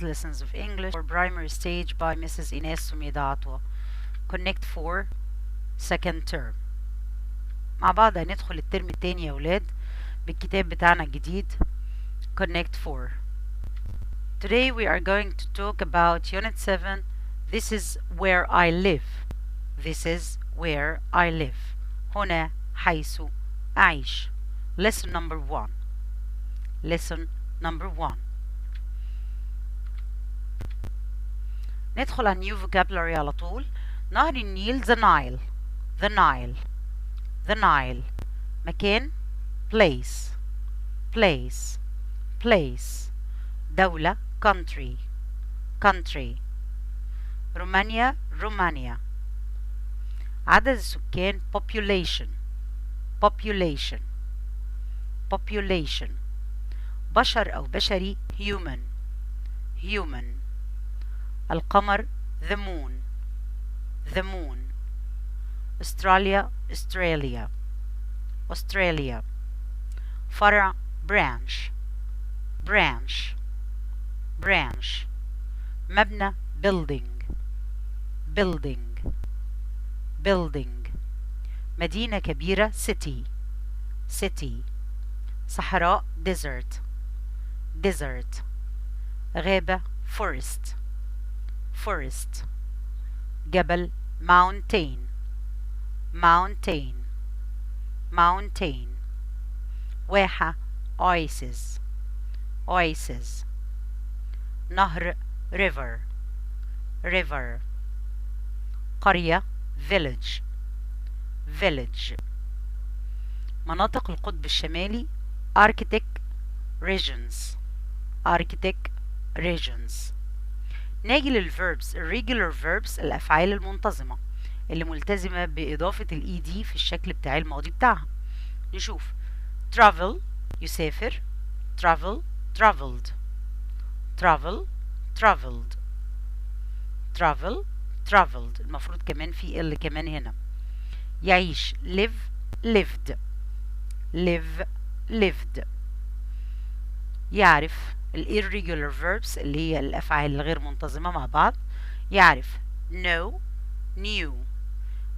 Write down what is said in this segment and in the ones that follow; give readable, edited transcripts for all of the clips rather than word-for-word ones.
lessons of English for primary stage by Mrs. Enas Somida. Connect for second term. مع بعض هندخل الترم التاني يا ولاد بالكتاب بتاعنا الجديد Connect 4. Today we are going to talk about Unit 7. This is where I live. This is where I live. هنا حيث أعيش. Lesson number 1. Lesson number 1. ندخل على new vocabulary على طول. نهر النيل the Nile. The Nile. The Nile. مكان place. Place. Place. دولة country. Country. رومانيا رومانيا. عدد السكان population. Population. Population. بشر أو بشري human. Human. القمر the moon. The moon. أستراليا Australia. Australia. فرع branch. Branch. Branch. مبنى building. Building. Building. مدينة كبيرة city. City. صحراء desert. Desert. غابة forest. Forest. جبل mountain. Mountain. Mountain. واحة oasis. Oasis. نهر river. River. قرية village. Village. مناطق القطب الشمالي Arctic regions. Arctic regions. ناجي للverbs irregular verbs الأفعال المنتظمة اللي ملتزمة بإضافة ال ed في الشكل بتاع الماضي بتاعها. نشوف travel يسافر. travel traveled. travel traveled. travel traveled. المفروض كمان في ال كمان هنا. يعيش live lived. live lived. يعرف ال irregular verbs اللي هي الأفعال الغير منتظمة مع بعض. يعرف know knew.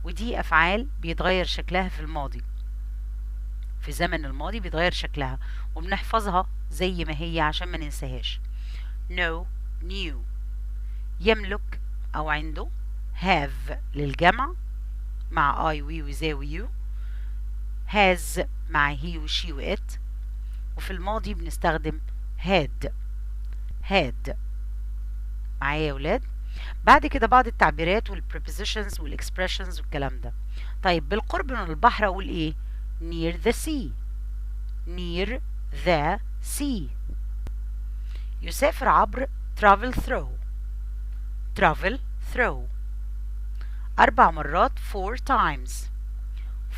ودي أفعال بيتغير شكلها في الماضي. في زمن الماضي بيتغير شكلها وبنحفظها زي ما هي عشان ما ننساهاش. know knew. يملك أو عنده have للجمع مع I we وذا ويو. has مع he وشي وات. وفي الماضي بنستخدم had. had. معايا يا ولاد؟ بعد كده بعض التعبيرات والprepositions والexpressions والكلام ده. طيب بالقرب من البحر اقول ايه؟ near the sea. near the sea. يسافر عبر travel through. travel through. 4 مرات 4 times.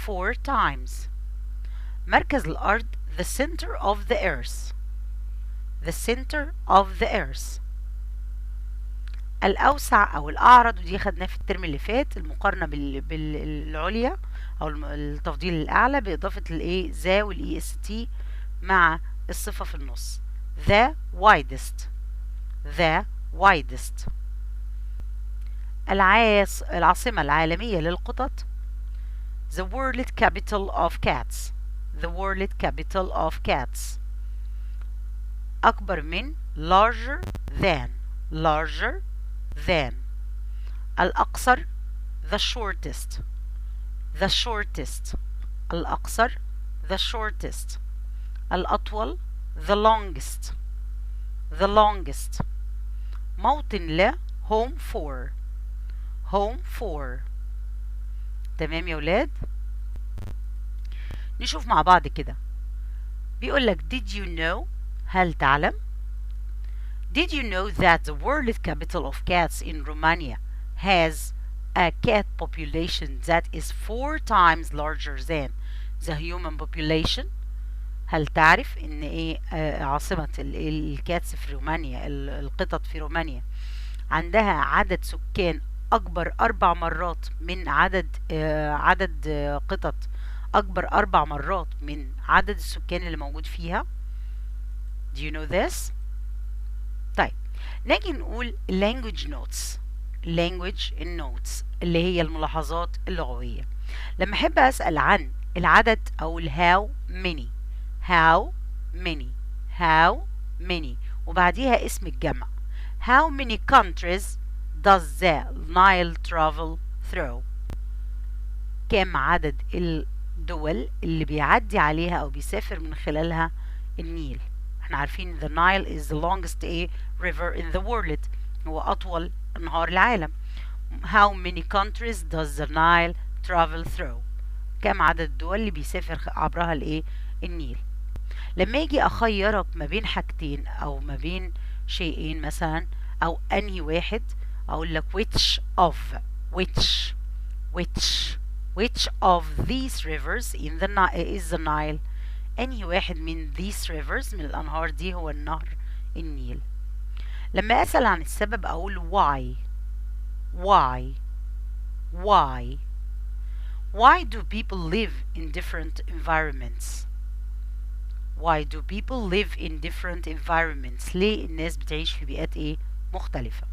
4 times. مركز الأرض the center of the earth. the center of the earth. الأوسع أو الأعرض ودي خدناه في الترم اللي فات المقارنة بالعليا أو التفضيل الأعلى بإضافة الإيه ذا والإي اس تي مع الصفة في النص. the widest. the widest. العاصمة العالمية للقطط the world capital of cats. the world capital of cats. أكبر من larger than. larger than. الأقصر the shortest. the shortest. الأقصر the shortest. الأطول the longest. the longest. موطن ل home for. home for. تمام يا ولاد؟ نشوف مع بعض كده. بيقولك did you know هل تعلم؟ Did you know that the world capital of cats in Romania has a cat population that is 4 times larger than the human population? هل تعرف ان ايه عاصمة الكاتس في رومانيا القطط في رومانيا عندها عدد سكان اكبر 4 مرات من عدد قطط اكبر 4 مرات من عدد السكان اللي موجود فيها. Do you know this؟ طيب نيجي نقول language notes. language notes اللي هي الملاحظات اللغوية. لما أحب أسأل عن العدد أقول how many. how many. how many وبعديها اسم الجمع. how many countries does the Nile travel through؟ كم عدد الدول اللي بيعدي عليها أو بيسافر من خلالها النيل؟ احنا عارفين the Nile is the longest river in the world. هو أطول نهر العالم. how many countries does the Nile travel through؟ كم عدد الدول اللي بيسافر عبرها النيل. لما يجي أخيرك ما بين حاجتين أو ما بين شيئين مثلا أو أنهي واحد، أقول لك which of which of these rivers is the Nile؟ أنهي واحد من these rivers من الأنهار دي هو النهر النيل. لما أسأل عن السبب أقول why do people live in different environments؟ why do people live in different environments؟ ليه الناس بتعيش في بيئات مختلفة؟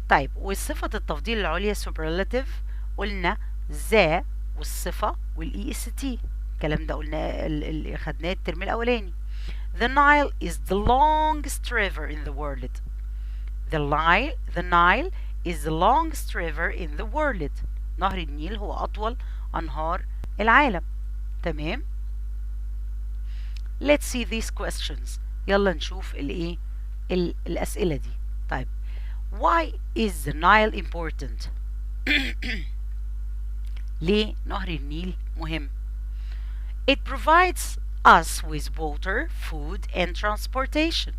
طيب، والصفة التفضيل العليا superlative قلنا ذا والصفة والEST. الكلام ده قلنا اللي خدناه الترم الأولاني. The Nile is the longest river in the world. The Nile is the longest river in the world. نهر النيل هو أطول أنهار العالم. تمام. Let's see these questions. يلا نشوف الأسئلة دي. طيب، why is the Nile important؟ ليه نهر النيل مهم؟ It provides us with water, food and transportation.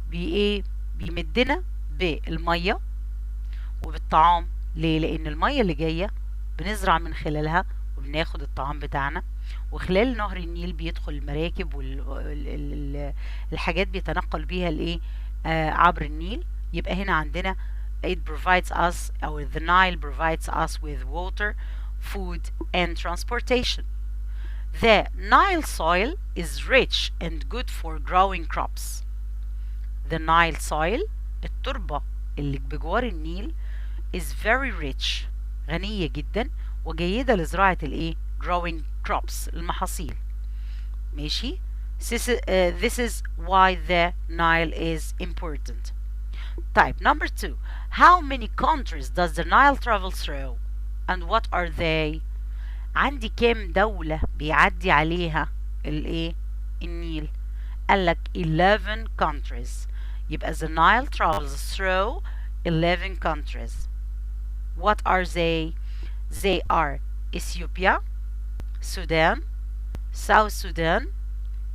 بيمدنا بالمية وبالطعام. ليه؟ لأن المية اللي جاية بنزرع من خلالها وبناخد الطعام بتاعنا، وخلال نهر النيل بيدخل المراكب والحاجات بيتنقل بيها عبر النيل. يبقى هنا عندنا it provides us أو the Nile provides us with water, food and transportation. The Nile soil is rich and good for growing crops. The Nile soil التربة اللي بجوار النيل is very rich غنية جدا وجيدة لزراعة growing crops المحاصيل. ماشي. This is why the Nile is important. Type number 2. How many countries does the Nile travel through and what are they؟ عندي كام دولة بيعدي عليها النيل؟ قالك 11 countries. يبقى the Nile travels through 11 countries. What are they? They are Ethiopia, Sudan, South Sudan,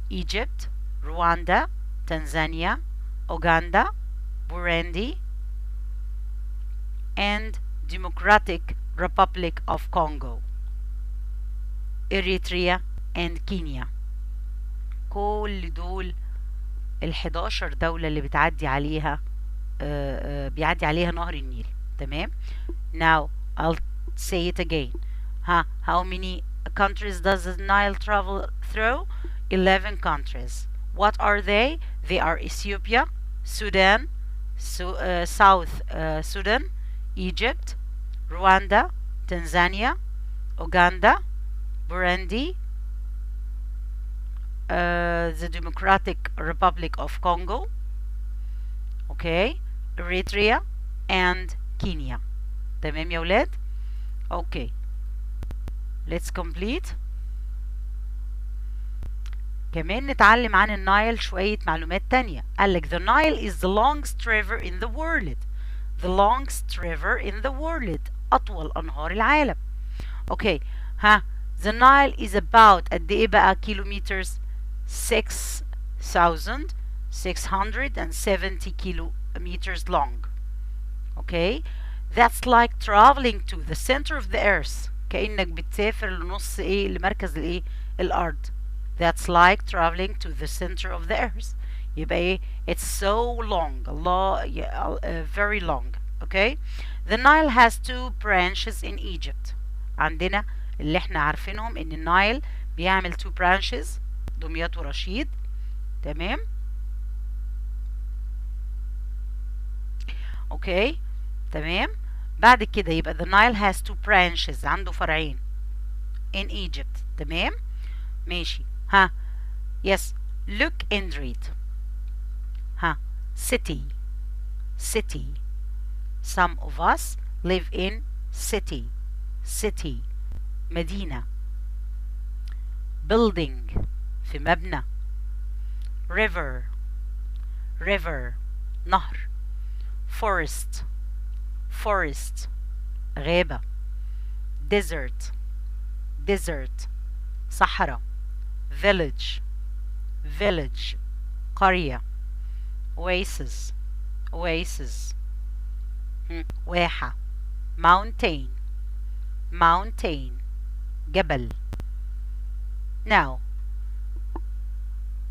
Egypt, Rwanda, Tanzania, Uganda, Burundi, and Democratic Republic of Congo, Eritrea and Kenya. كل دول ال11 دولة اللي بتعدي عليها بيعدي عليها نهر النيل. تمام. Now I'll say it again. How many countries does the Nile travel through? 11 countries. What are they? They are Ethiopia, Sudan, South Sudan, Egypt, Rwanda, Tanzania, Uganda, Burundi, the Democratic Republic of Congo, okay, Eritrea and Kenya. تمام يا ولاد؟ okay, let's complete. كمان نتعلم عن النايل شوية معلومات تانية. قالك the Nile is the longest river in the world. The longest river in the world. أطول أنهار العالم. okay, the Nile is about قد إيه بقى kilometers؟ 6,670 kilometers long. okay, that's like traveling to the center of the earth. كأنك بتسافر لنص لمركز الأرض. That's like traveling to the center of the earth. يبقى it's so long. Very long. okay, the Nile has 2 branches in Egypt. عندنا اللي احنا عارفينهم ان النايل بيعمل 2 branches، دمياط ورشيد. تمام. اوكي تمام. بعد كده يبقى the Nile has two branches، عنده فرعين in Egypt. تمام ماشي. ها yes look and read. ها city city. Some of us live in city city. مدينة. building في مبنى. river river نهر. forest forest غابة. desert desert صحراء. village village قرية. oasis oasis واحة. mountain mountain جبل. now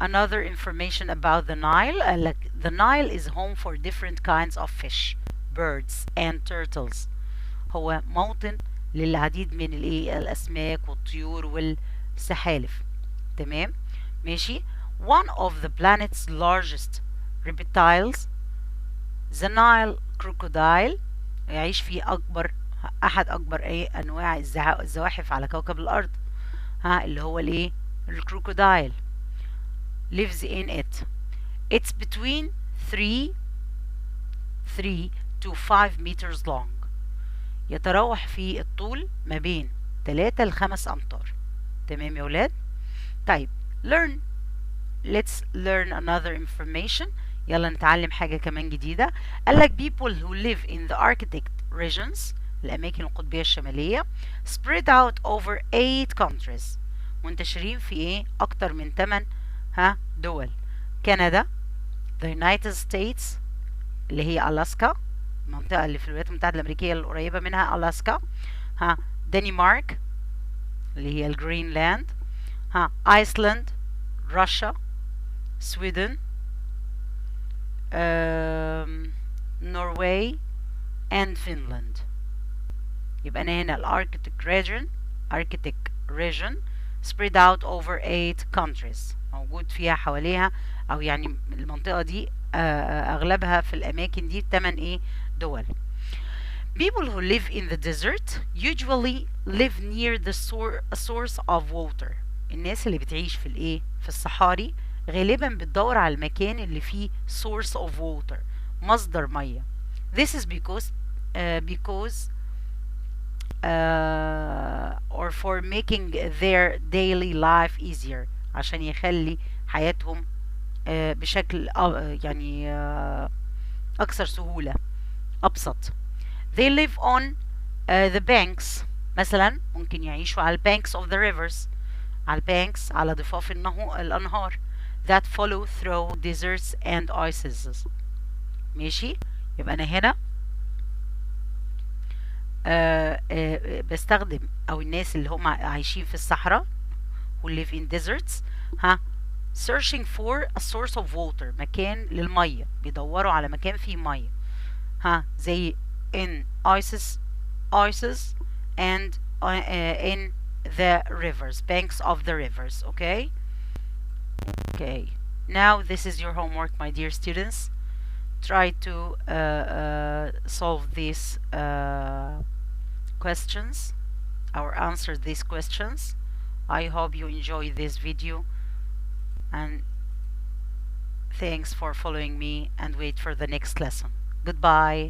another information about the Nile. like the Nile is home for different kinds of fish, birds and turtles. هو موطن للعديد من الاسماك والطيور والسحالف. تمام ماشي. one of the planet's largest reptiles the Nile crocodile يعيش فيه احد اكبر انواع الزواحف على كوكب الارض. ها اللي هو الكروكودايل lives in it. It's between 3 to 5 meters long. يتراوح في الطول ما بين 3 ل 5 أمتار. تمام يا ولاد. طيب let's learn another information. يلا نتعلم حاجة كمان جديدة. قالك people who live in the Arctic regions الأماكن القطبية الشمالية spread out over 8 countries. منتشرين في أكتر من 8 دول. كندا the United States اللي هي ألاسكا، المنطقة اللي في الولايات المتحدة الأمريكية القريبة منها ألاسكا. دنمارك اللي هي الجرينلاند. ايسلاند، روسيا، سويدن، نرويج and فنلند. يبقى أنا هنا الأركتيك region spread out over 8 countries. موجود فيها حواليها أو يعني المنطقة دي أغلبها في الأماكن دي 8 دول. People who live in the desert usually live near the source of water. الناس اللي بتعيش في الصحاري غالبا بتدور على المكان اللي فيه source of water، مصدر مية. This is because or for making their daily life easier، عشان يخلي حياتهم بشكل يعني أكثر سهولة، أبسط. They live on the banks. مثلا ممكن يعيشوا على banks of the rivers، على ضفاف الأنهار that follow through deserts and oases. ماشي. يبقى أنا هنا بستخدم أو الناس اللي هم عايشين في الصحراء who live in deserts searching for a source of water، مكان للمية، بيدوروا على مكان فيه مية. زي in oases and in the rivers, banks of the rivers. Okay. Now this is your homework, my dear students. Try to solve these questions or answer these questions. I hope you enjoy this video, and thanks for following me, and wait for the next lesson. Goodbye.